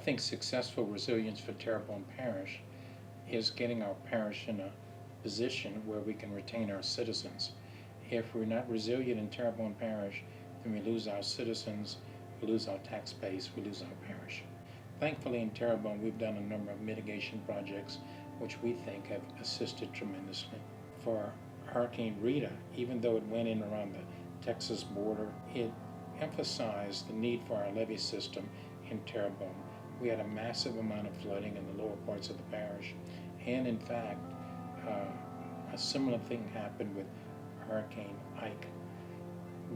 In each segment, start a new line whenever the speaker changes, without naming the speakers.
think successful resilience for Terrebonne Parish is getting our parish in a position where we can retain our citizens. If we're not resilient in Terrebonne Parish, then we lose our citizens, we lose our tax base, we lose our parish. Thankfully in Terrebonne we've done a number of mitigation projects which we think have assisted tremendously. For Hurricane Rita, even though it went in around the Texas border, it emphasized the need for our levee system in Terrebonne. We had a massive amount of flooding in the lower parts of the parish, and in fact a similar thing happened with Hurricane Ike.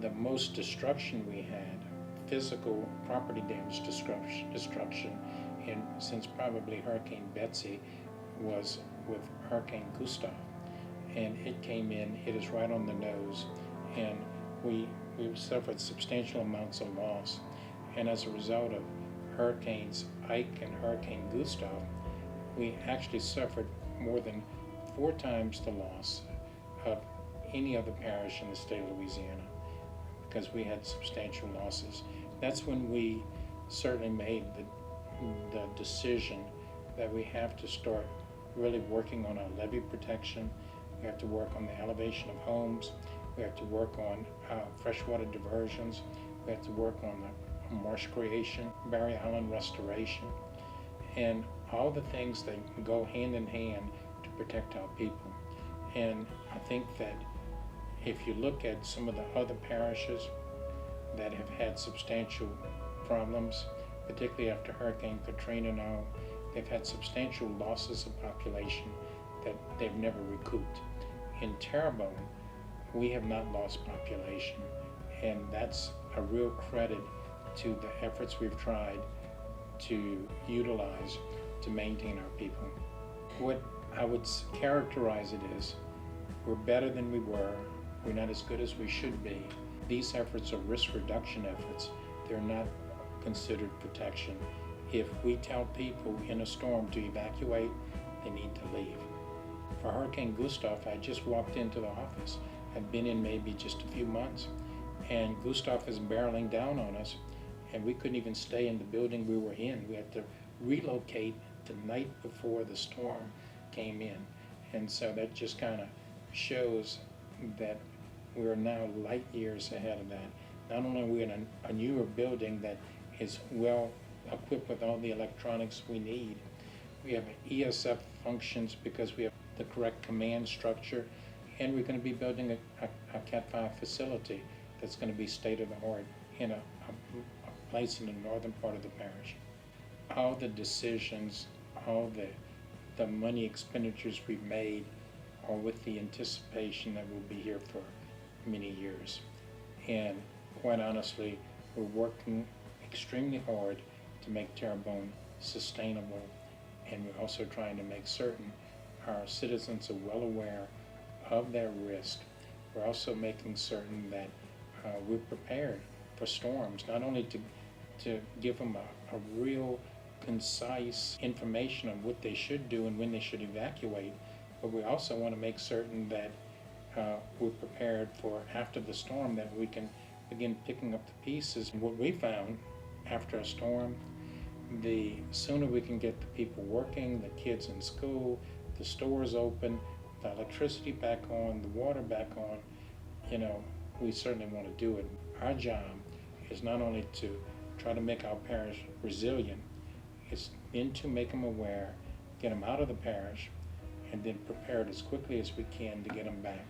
The most destruction we had, physical property damage destruction, and since probably Hurricane Betsy, was with Hurricane Gustav. And it came in, hit us right on the nose, and we suffered substantial amounts of loss. And as a result of Hurricanes Ike and Hurricane Gustav, we actually suffered more than 4 times the loss of any other parish in the state of Louisiana, because we had substantial losses. That's when we certainly made the decision that we have to start really working on our levee protection. We have to work on the elevation of homes. We have to work on freshwater diversions. We have to work on the marsh creation, barrier island restoration, and all the things that go hand in hand to protect our people. And I think that if you look at some of the other parishes that have had substantial problems, particularly after Hurricane Katrina now, they've had substantial losses of population that they've never recouped. In Terrebonne, we have not lost population, and that's a real credit to the efforts we've tried to utilize to maintain our people. What I would characterize it is, we're better than we were, we're not as good as we should be. These efforts are risk reduction efforts. They're not considered protection. If we tell people in a storm to evacuate, they need to leave. For Hurricane Gustav, I just walked into the office. I'd been in maybe just a few months, and Gustav is barreling down on us, and we couldn't even stay in the building we were in. We had to relocate the night before the storm came in. And so that just kind of shows that we're now light years ahead of that. Not only are we in a newer building that is well equipped with all the electronics we need, we have ESF functions because we have the correct command structure, and we're going to be building a Cat 5 facility that's going to be state-of-the-art in a place in the northern part of the parish. All the decisions, all the money expenditures we've made are with the anticipation that we'll be here for many years. And quite honestly, we're working extremely hard to make Terrebonne sustainable, and we're also trying to make certain our citizens are well aware of their risk. We're also making certain that we're prepared for storms, not only to give them a real concise information on what they should do and when they should evacuate, but we also want to make certain that we're prepared for after the storm, that we can begin picking up the pieces. And what we found after a storm, the sooner we can get the people working, the kids in school, the stores open, the electricity back on, the water back on, we certainly want to do it. Our job is not only to try to make our parish resilient, it's then to make them aware, get them out of the parish, and then prepare it as quickly as we can to get them back.